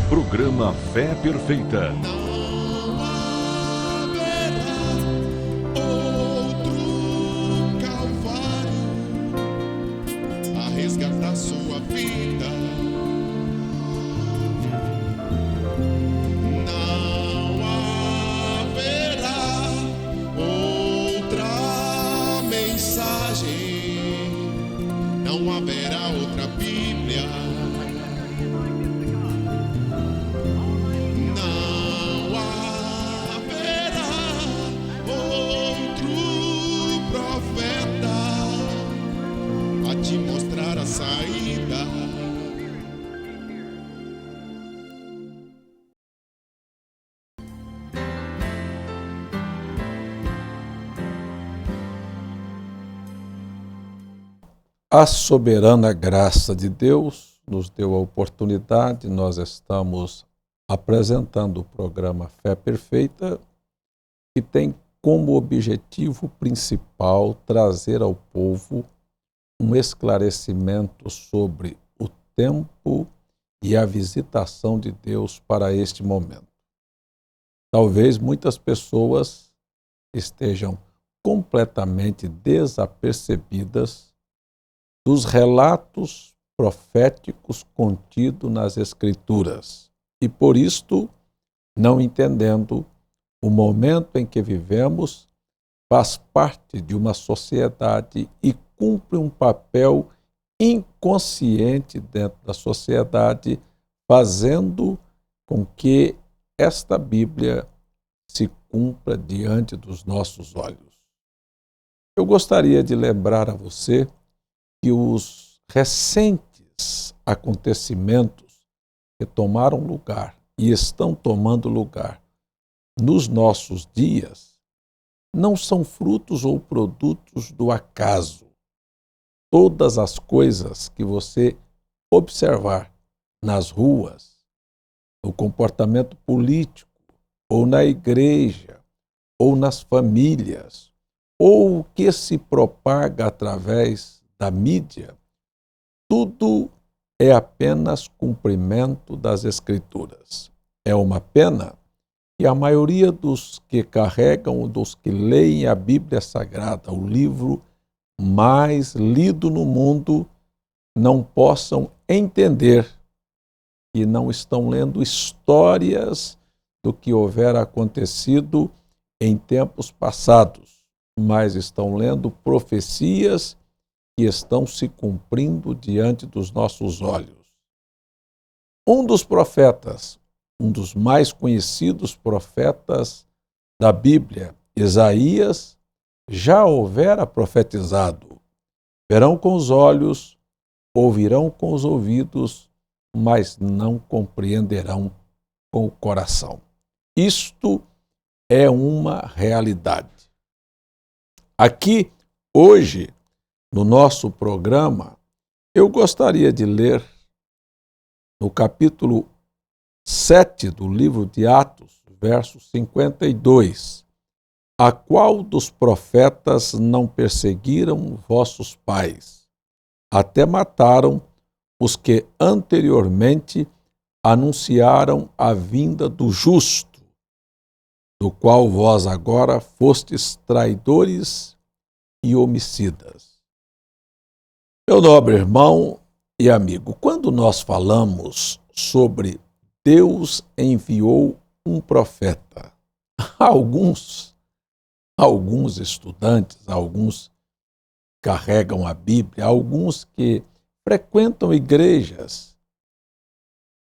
Programa Fé Perfeita. Não haverá outro Calvário a resgatar sua vida. Não haverá outra mensagem, não haverá outra Bíblia. Não haverá outro profeta a te mostrar a saída. A soberana graça de Deus nos deu a oportunidade, nós estamos apresentando o programa Fé Perfeita, que tem como objetivo principal trazer ao povo um esclarecimento sobre o tempo e a visitação de Deus para este momento. Talvez muitas pessoas estejam completamente desapercebidas dos relatos proféticos contidos nas Escrituras e, por isto, não entendendo o momento em que vivemos, faz parte de uma sociedade e cumpre um papel inconsciente dentro da sociedade, fazendo com que esta Bíblia se cumpra diante dos nossos olhos. Eu gostaria de lembrar a você que os recentes acontecimentos que tomaram lugar e estão tomando lugar nos nossos dias não são frutos ou produtos do acaso. Todas as coisas que você observar nas ruas, no comportamento político, ou na igreja, ou nas famílias, ou o que se propaga através da mídia, tudo é apenas cumprimento das Escrituras. É uma pena que a maioria dos que carregam, dos que leem a Bíblia Sagrada, o livro mais lido no mundo, não possam entender que não estão lendo histórias do que houver acontecido em tempos passados, mas estão lendo profecias que estão se cumprindo diante dos nossos olhos. Um dos profetas, um dos mais conhecidos profetas da Bíblia, Isaías, já houvera profetizado: verão com os olhos, ouvirão com os ouvidos, mas não compreenderão com o coração. Isto é uma realidade. Aqui, hoje, no nosso programa, eu gostaria de ler no capítulo 7 do livro de Atos, verso 52, a qual dos profetas não perseguiram vossos pais, até mataram os que anteriormente anunciaram a vinda do justo, do qual vós agora fostes traidores e homicidas. Meu nobre irmão e amigo, quando nós falamos sobre Deus enviou um profeta, alguns estudantes, alguns carregam a Bíblia, alguns que frequentam igrejas,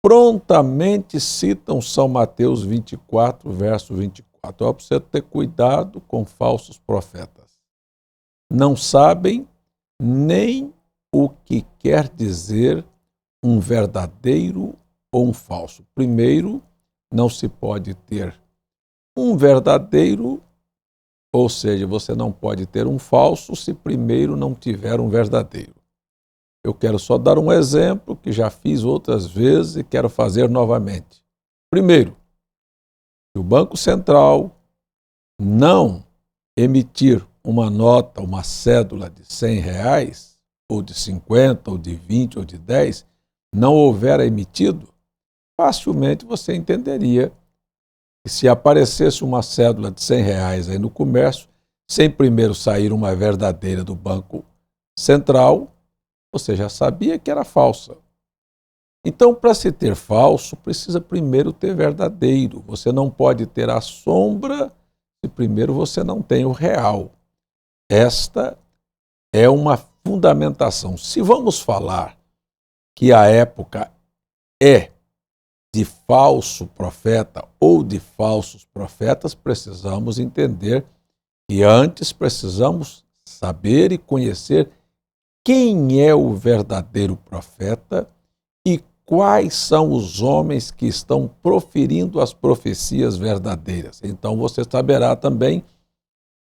prontamente citam São Mateus 24, verso 24. É preciso ter cuidado com falsos profetas. Não sabem nem o que quer dizer um verdadeiro ou um falso. Primeiro, não se pode ter um verdadeiro, ou seja, você não pode ter um falso se primeiro não tiver um verdadeiro. Eu quero só dar um exemplo que já fiz outras vezes e quero fazer novamente. Primeiro, se o Banco Central não emitir uma nota, uma cédula de R$100, ou de 50, ou de 20, ou de 10, não houver emitido, facilmente você entenderia que se aparecesse uma cédula de R$100 aí no comércio, sem primeiro sair uma verdadeira do Banco Central, você já sabia que era falsa. Então, para se ter falso, precisa primeiro ter verdadeiro. Você não pode ter a sombra se primeiro você não tem o real. Esta é uma fundamentação. Se vamos falar que a época é de falso profeta ou de falsos profetas, precisamos entender que antes precisamos saber e conhecer quem é o verdadeiro profeta e quais são os homens que estão proferindo as profecias verdadeiras. Então você saberá também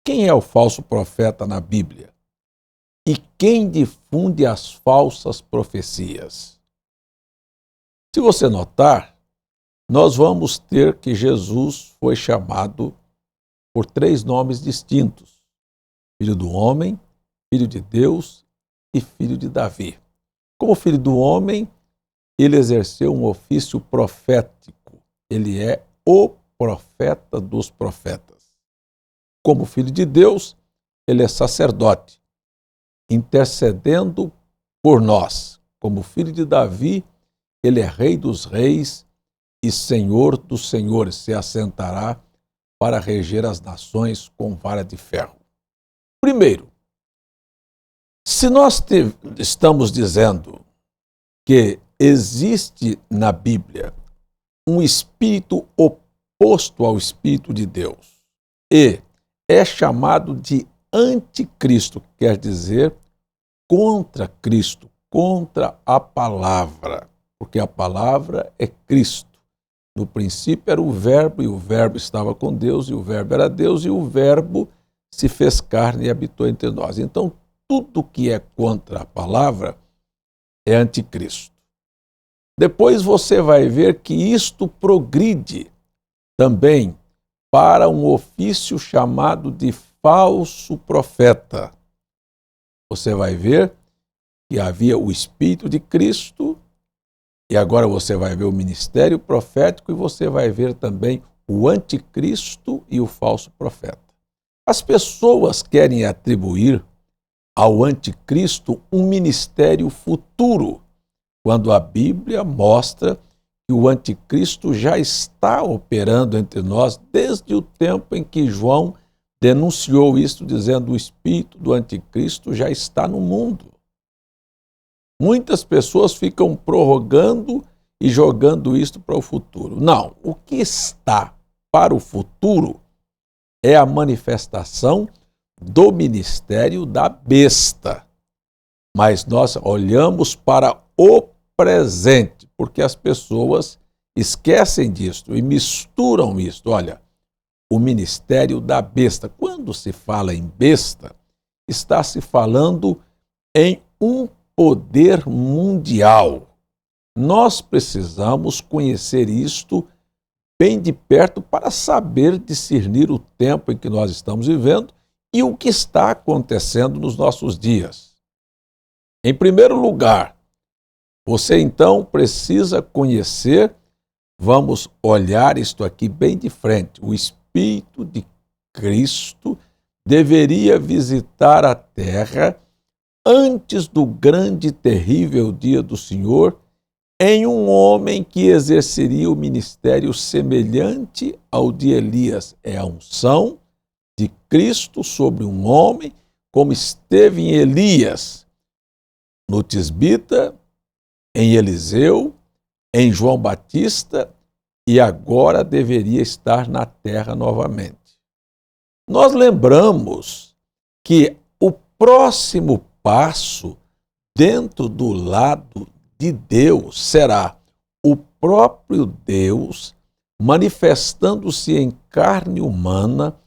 quem é o falso profeta na Bíblia e quem difunde as falsas profecias. Se você notar, nós vamos ter que Jesus foi chamado por 3 nomes distintos: Filho do Homem, Filho de Deus e Filho de Davi. Como Filho do Homem, ele exerceu um ofício profético. Ele é o profeta dos profetas. Como Filho de Deus, ele é sacerdote, intercedendo por nós. Como Filho de Davi, ele é Rei dos reis e Senhor dos senhores. Se assentará para reger as nações com vara de ferro. Primeiro, se nós estamos dizendo que existe na Bíblia um espírito oposto ao Espírito de Deus e é chamado de anticristo, quer dizer contra Cristo, contra a palavra, porque a palavra é Cristo. No princípio era o Verbo, e o Verbo estava com Deus, e o Verbo era Deus, e o Verbo se fez carne e habitou entre nós. Então, tudo que é contra a palavra é anticristo. Depois você vai ver que isto progride também para um ofício chamado de falso profeta. Você vai ver que havia o Espírito de Cristo, e agora você vai ver o ministério profético, e você vai ver também o anticristo e o falso profeta. As pessoas querem atribuir ao anticristo um ministério futuro, quando a Bíblia mostra que o anticristo já está operando entre nós desde o tempo em que João denunciou isto, dizendo: o espírito do anticristo já está no mundo. Muitas pessoas ficam prorrogando e jogando isto para o futuro. Não, o que está para o futuro é a manifestação do ministério da besta. Mas nós olhamos para o presente, porque as pessoas esquecem disto e misturam isto. Olha, o ministério da besta. Quando se fala em besta, está se falando em um poder mundial. Nós precisamos conhecer isto bem de perto para saber discernir o tempo em que nós estamos vivendo e o que está acontecendo nos nossos dias. Em primeiro lugar, você então precisa conhecer, vamos olhar isto aqui bem de frente, o Espírito de Cristo deveria visitar a terra antes do grande e terrível dia do Senhor, em um homem que exerceria o ministério semelhante ao de Elias. É a unção de Cristo sobre um homem, como esteve em Elias, no Tisbita, em Eliseu, em João Batista, e agora deveria estar na terra novamente. Nós lembramos que o próximo passo dentro do lado de Deus será o próprio Deus manifestando-se em carne humana,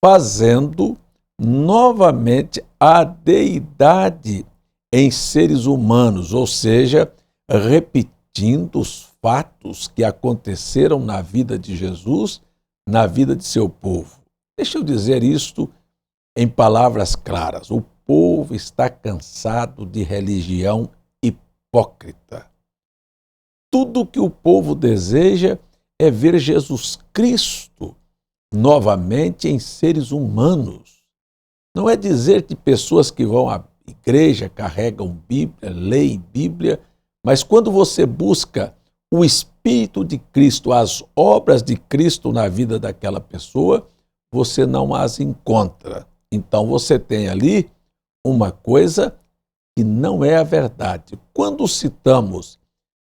fazendo novamente a deidade em seres humanos, ou seja, repetindo os fatos que aconteceram na vida de Jesus, na vida de seu povo. Deixa eu dizer isto em palavras claras. O povo está cansado de religião hipócrita. Tudo que o povo deseja é ver Jesus Cristo novamente em seres humanos. Não é dizer que pessoas que vão à igreja, carregam Bíblia, leem Bíblia, mas quando você busca o Espírito de Cristo, as obras de Cristo na vida daquela pessoa, você não as encontra. Então você tem ali uma coisa que não é a verdade. Quando citamos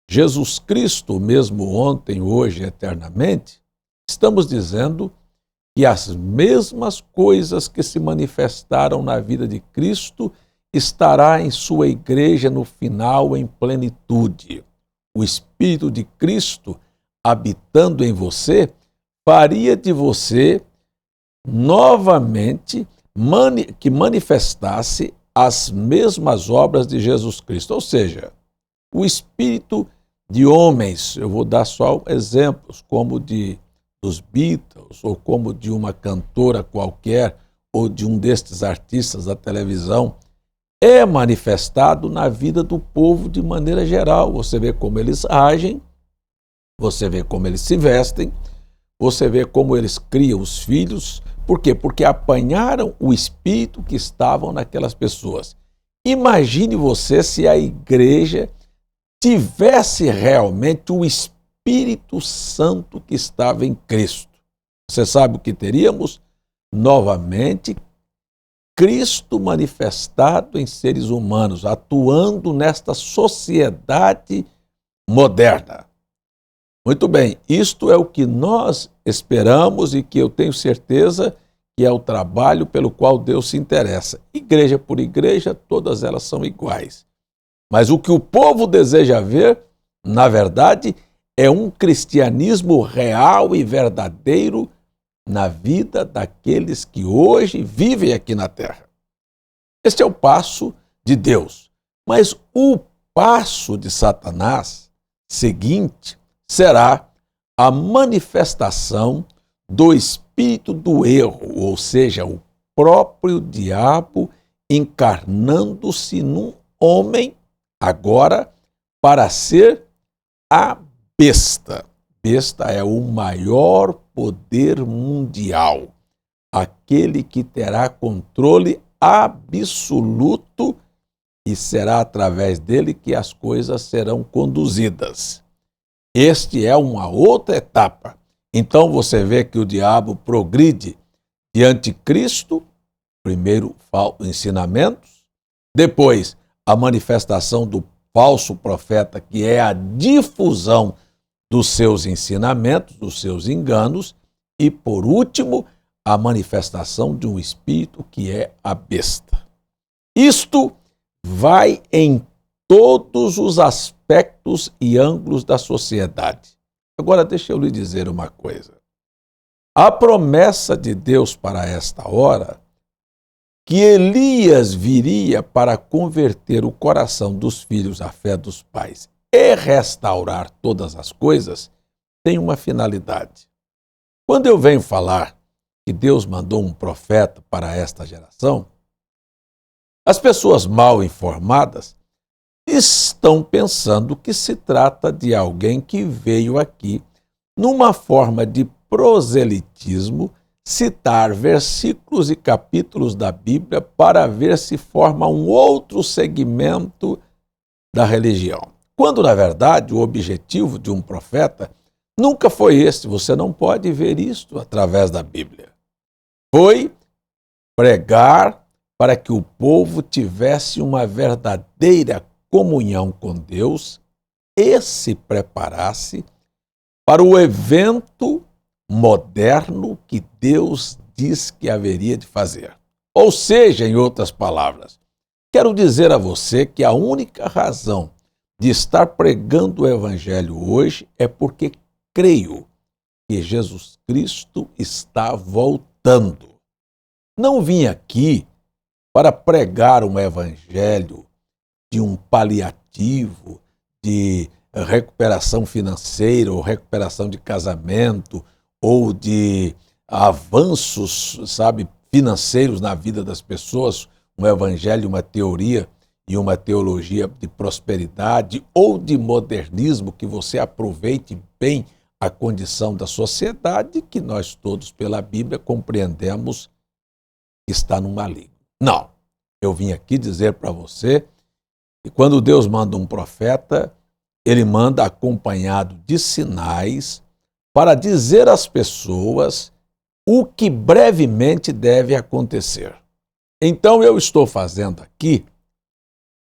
Jesus Cristo, mesmo ontem, hoje, eternamente, estamos dizendo que as mesmas coisas que se manifestaram na vida de Cristo estará em sua igreja no final em plenitude. O Espírito de Cristo habitando em você faria de você novamente que manifestasse as mesmas obras de Jesus Cristo. Ou seja, o espírito de homens, eu vou dar só exemplos, como dos Beatles, ou como de uma cantora qualquer, ou de um destes artistas da televisão, é manifestado na vida do povo de maneira geral. Você vê como eles agem, você vê como eles se vestem, você vê como eles criam os filhos. Por quê? Porque apanharam o espírito que estavam naquelas pessoas. Imagine você se a igreja tivesse realmente o Espírito Santo que estava em Cristo. Você sabe o que teríamos? Novamente, Cristo manifestado em seres humanos, atuando nesta sociedade moderna. Muito bem, isto é o que nós esperamos e que eu tenho certeza que é o trabalho pelo qual Deus se interessa. Igreja por igreja, todas elas são iguais. Mas o que o povo deseja ver, na verdade, é um cristianismo real e verdadeiro na vida daqueles que hoje vivem aqui na terra. Este é o passo de Deus. Mas o passo de Satanás seguinte será a manifestação do espírito do erro, ou seja, o próprio diabo encarnando-se num homem agora para ser a besta. Besta é o maior poder mundial, aquele que terá controle absoluto e será através dele que as coisas serão conduzidas. Este é uma outra etapa. Então você vê que o diabo progride de anticristo, primeiro ensinamentos, depois a manifestação do falso profeta, que é a difusão dos seus ensinamentos, dos seus enganos, e por último, a manifestação de um espírito que é a besta. Isto vai em todos os aspectos e ângulos da sociedade. Agora, deixa eu lhe dizer uma coisa. A promessa de Deus para esta hora, que Elias viria para converter o coração dos filhos à fé dos pais e restaurar todas as coisas, tem uma finalidade. Quando eu venho falar que Deus mandou um profeta para esta geração, as pessoas mal informadas estão pensando que se trata de alguém que veio aqui numa forma de proselitismo citar versículos e capítulos da Bíblia para ver se forma um outro segmento da religião. Quando, na verdade, o objetivo de um profeta nunca foi esse. Você não pode ver isto através da Bíblia. Foi pregar para que o povo tivesse uma verdadeira comunhão com Deus e se preparasse para o evento moderno que Deus diz que haveria de fazer. Ou seja, em outras palavras, quero dizer a você que a única razão de estar pregando o Evangelho hoje é porque creio que Jesus Cristo está voltando. Não vim aqui para pregar um Evangelho de um paliativo, de recuperação financeira ou recuperação de casamento ou de avanços, financeiros na vida das pessoas, um evangelho, uma teoria. e uma teologia de prosperidade ou de modernismo que você aproveite bem a condição da sociedade que nós todos, pela Bíblia, compreendemos que está no maligno. Não, eu vim aqui dizer para você que quando Deus manda um profeta, ele manda acompanhado de sinais para dizer às pessoas o que brevemente deve acontecer. Então eu estou fazendo aqui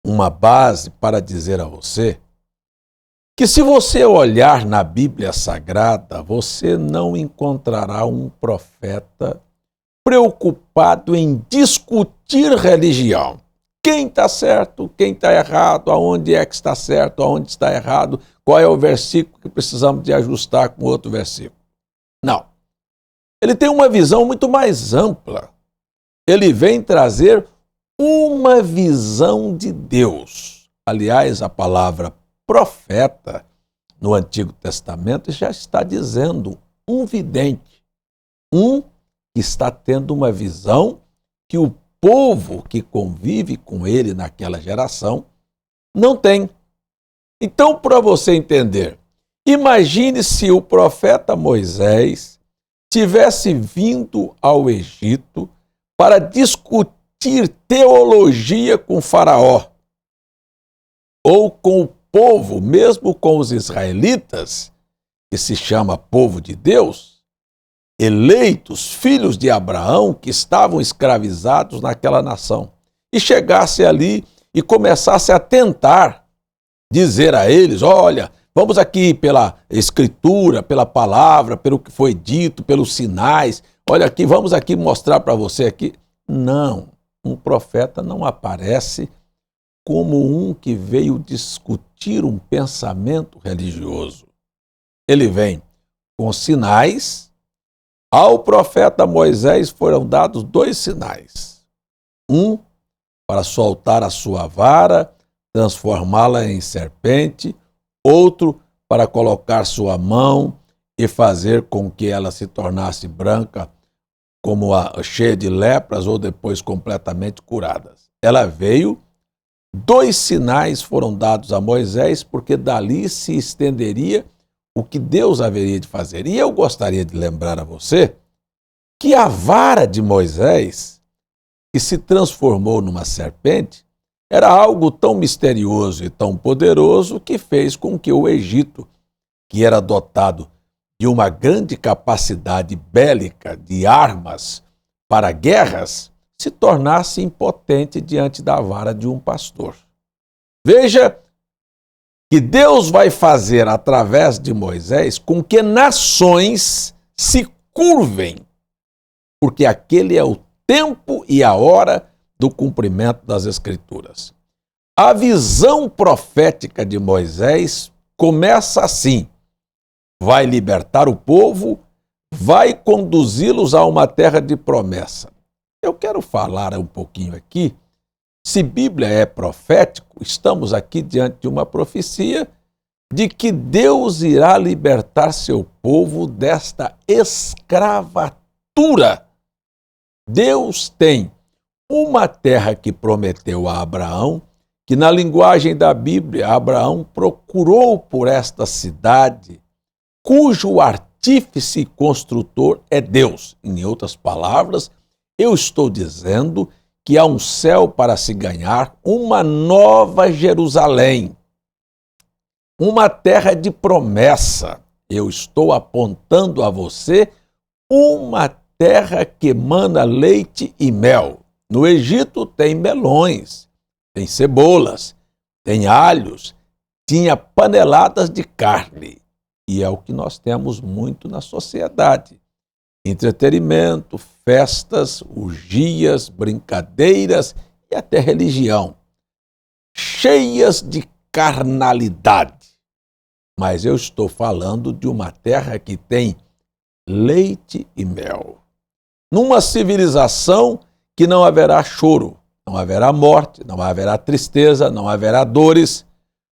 uma base para dizer a você que se você olhar na Bíblia Sagrada, você não encontrará um profeta preocupado em discutir religião. Quem está certo, quem está errado, aonde é que está certo, aonde está errado, qual é o versículo que precisamos de ajustar com outro versículo. Não. Ele tem uma visão muito mais ampla. Ele vem trazer uma visão de Deus. Aliás, a palavra profeta no Antigo Testamento já está dizendo um vidente, um que está tendo uma visão que o povo que convive com ele naquela geração não tem. Então, para você entender, imagine se o profeta Moisés tivesse vindo ao Egito para discutir teologia com Faraó, ou com o povo, mesmo com os israelitas, que se chama povo de Deus, eleitos, filhos de Abraão, que estavam escravizados naquela nação, e chegasse ali e começasse a tentar dizer a eles, olha, vamos aqui pela escritura, pela palavra, pelo que foi dito, pelos sinais, olha aqui, vamos aqui mostrar para você aqui. Não, um profeta não aparece como um que veio discutir um pensamento religioso. Ele vem com sinais. Ao profeta Moisés foram dados 2 sinais. Um, para soltar a sua vara, transformá-la em serpente. Outro, para colocar sua mão e fazer com que ela se tornasse branca, como cheia de lepras, ou depois completamente curadas. Ela veio, 2 sinais foram dados a Moisés, porque dali se estenderia o que Deus haveria de fazer. E eu gostaria de lembrar a você que a vara de Moisés, que se transformou numa serpente, era algo tão misterioso e tão poderoso que fez com que o Egito, que era dotado de uma grande capacidade bélica de armas para guerras, se tornasse impotente diante da vara de um pastor. Veja que Deus vai fazer através de Moisés com que nações se curvem, porque aquele é o tempo e a hora do cumprimento das Escrituras. A visão profética de Moisés começa assim: vai libertar o povo, vai conduzi-los a uma terra de promessa. Eu quero falar um pouquinho aqui. Se Bíblia é profético, estamos aqui diante de uma profecia de que Deus irá libertar seu povo desta escravatura. Deus tem uma terra que prometeu a Abraão, que na linguagem da Bíblia, Abraão procurou por esta cidade, cujo artífice e construtor é Deus. Em outras palavras, eu estou dizendo que há um céu para se ganhar, uma nova Jerusalém, uma terra de promessa. Eu estou apontando a você uma terra que emana leite e mel. No Egito tem melões, tem cebolas, tem alhos, tinha paneladas de carne. E é o que nós temos muito na sociedade. Entretenimento, festas, orgias, brincadeiras e até religião, cheias de carnalidade. Mas eu estou falando de uma terra que tem leite e mel. Numa civilização que não haverá choro, não haverá morte, não haverá tristeza, não haverá dores,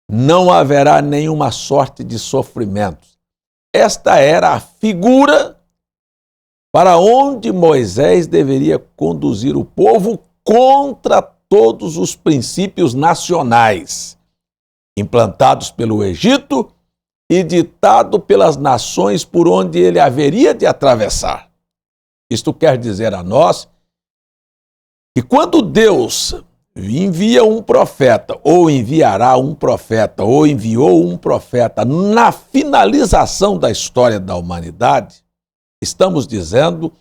não haverá nenhuma sorte de sofrimentos. Esta era a figura para onde Moisés deveria conduzir o povo contra todos os princípios nacionais, implantados pelo Egito e ditado pelas nações por onde ele haveria de atravessar. Isto quer dizer a nós que quando Deus envia um profeta, ou enviará um profeta, ou enviou um profeta na finalização da história da humanidade, estamos dizendo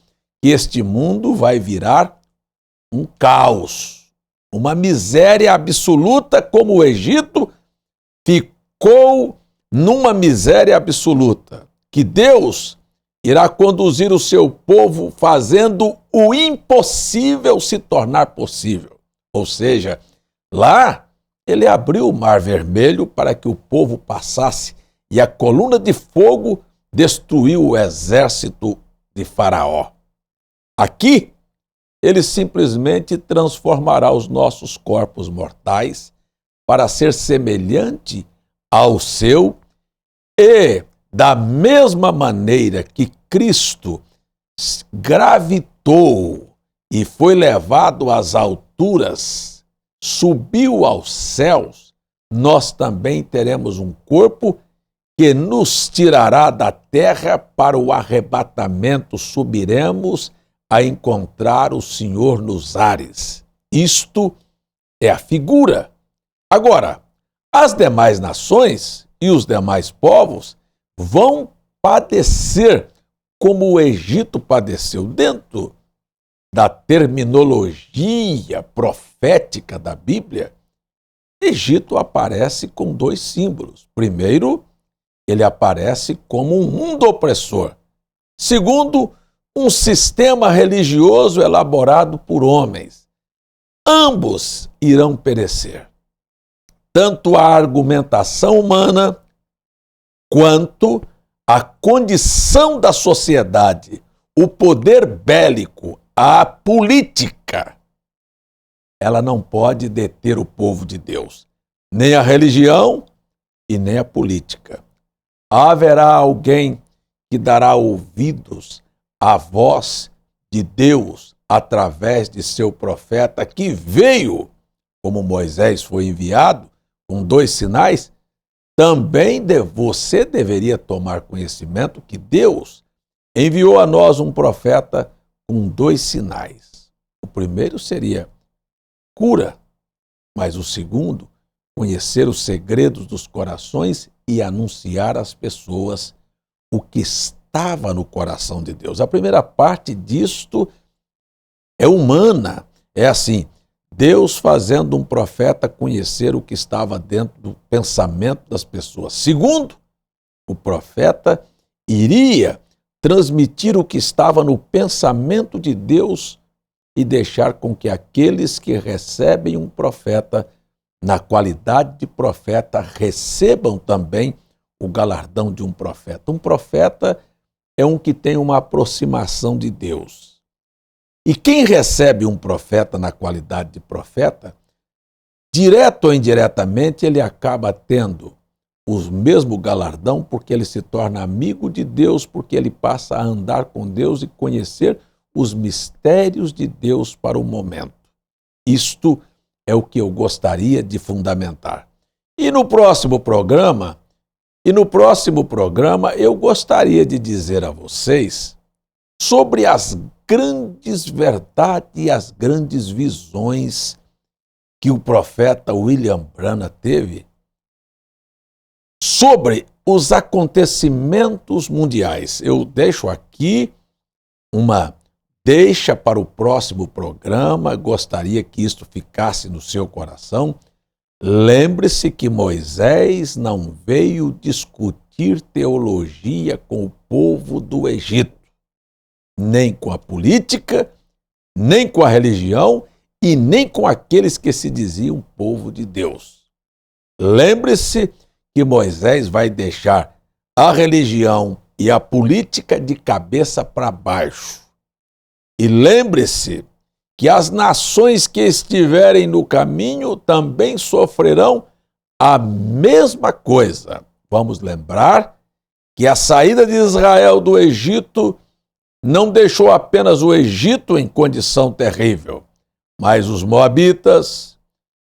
que este mundo vai virar um caos, uma miséria absoluta, como o Egito ficou numa miséria absoluta, que Deus irá conduzir o seu povo fazendo o impossível se tornar possível. Ou seja, lá ele abriu o Mar Vermelho para que o povo passasse e a coluna de fogo destruiu o exército de Faraó. Aqui, ele simplesmente transformará os nossos corpos mortais para ser semelhante ao seu e, da mesma maneira que Cristo gravitou e foi levado às alturas, subiu aos céus, nós também teremos um corpo que nos tirará da terra para o arrebatamento, subiremos a encontrar o Senhor nos ares. Isto é a figura. Agora, as demais nações e os demais povos vão padecer como o Egito padeceu. Dentro da terminologia profética da Bíblia, Egito aparece com dois símbolos. Primeiro, ele aparece como um mundo opressor. Segundo, um sistema religioso elaborado por homens. Ambos irão perecer. Tanto a argumentação humana quanto a condição da sociedade, o poder bélico, a política, ela não pode deter o povo de Deus, nem a religião e nem a política. Haverá alguém que dará ouvidos à voz de Deus através de seu profeta que veio, como Moisés foi enviado, com 2 sinais. Também você deveria tomar conhecimento que Deus enviou a nós um profeta com 2 sinais. O primeiro seria cura, mas o segundo, conhecer os segredos dos corações e anunciar às pessoas o que estava no coração de Deus. A primeira parte disto é humana, é assim, Deus fazendo um profeta conhecer o que estava dentro do pensamento das pessoas. Segundo, o profeta iria transmitir o que estava no pensamento de Deus e deixar com que aqueles que recebem um profeta, na qualidade de profeta, recebam também o galardão de um profeta. Um profeta é um que tem uma aproximação de Deus. E quem recebe um profeta na qualidade de profeta, direto ou indiretamente, ele acaba tendo o mesmo galardão, porque ele se torna amigo de Deus, porque ele passa a andar com Deus e conhecer os mistérios de Deus para o momento. Isto é o que eu gostaria de fundamentar. E no próximo programa eu gostaria de dizer a vocês sobre as grandes verdades e as grandes visões que o profeta William Branham teve sobre os acontecimentos mundiais. Eu deixo aqui uma deixa para o próximo programa, gostaria que isto ficasse no seu coração. Lembre-se que Moisés não veio discutir teologia com o povo do Egito, nem com a política, nem com a religião e nem com aqueles que se diziam povo de Deus. Lembre-se que Moisés vai deixar a religião e a política de cabeça para baixo. E lembre-se que as nações que estiverem no caminho também sofrerão a mesma coisa. Vamos lembrar que a saída de Israel do Egito não deixou apenas o Egito em condição terrível, Mas os moabitas,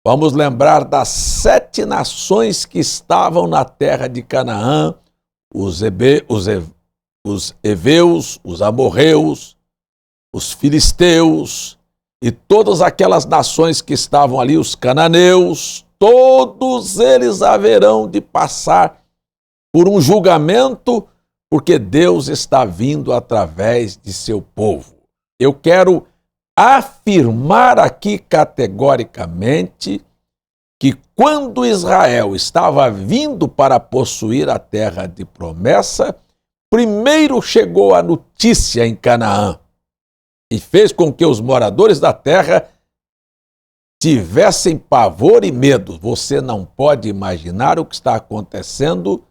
vamos lembrar das 7 nações que estavam na terra de Canaã, os heveus, os amorreus, os filisteus e todas aquelas nações que estavam ali, os cananeus, todos eles haverão de passar por um julgamento, porque Deus está vindo através de seu povo. Eu quero afirmar aqui categoricamente que quando Israel estava vindo para possuir a terra de promessa, primeiro chegou a notícia em Canaã e fez com que os moradores da terra tivessem pavor e medo. Você não pode imaginar o que está acontecendo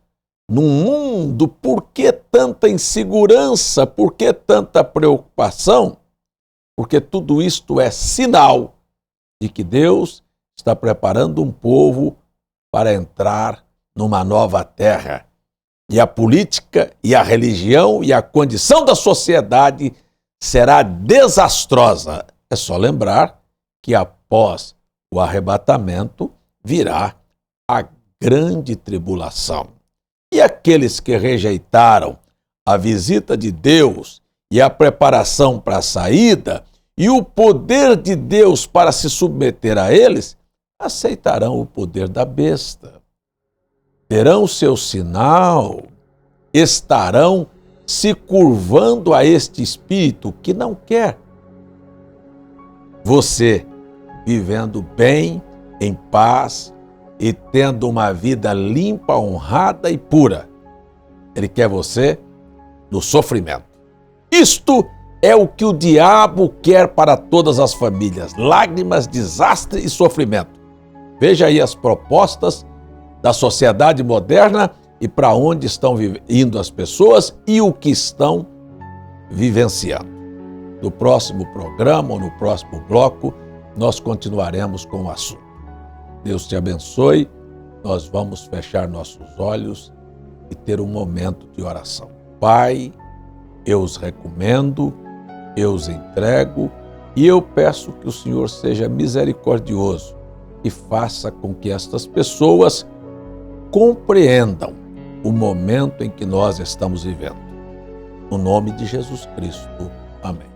num mundo. Por que tanta insegurança? Por que tanta preocupação? Porque tudo isto é sinal de que Deus está preparando um povo para entrar numa nova terra. E a política, e a religião, e a condição da sociedade será desastrosa. É só lembrar que após o arrebatamento virá a grande tribulação. E aqueles que rejeitaram a visita de Deus e a preparação para a saída e o poder de Deus para se submeter a eles, aceitarão o poder da besta. Terão seu sinal, estarão se curvando a este espírito que não quer você vivendo bem, em paz e tendo uma vida limpa, honrada e pura. Ele quer você no sofrimento. Isto é o que o diabo quer para todas as famílias: lágrimas, desastre e sofrimento. Veja aí as propostas da sociedade moderna e para onde estão indo as pessoas e o que estão vivenciando. No próximo programa ou no próximo bloco, nós continuaremos com o assunto. Deus te abençoe. Nós vamos fechar nossos olhos e ter um momento de oração. Pai, eu os recomendo, eu os entrego e eu peço que o Senhor seja misericordioso e faça com que estas pessoas compreendam o momento em que nós estamos vivendo. No nome de Jesus Cristo. Amém.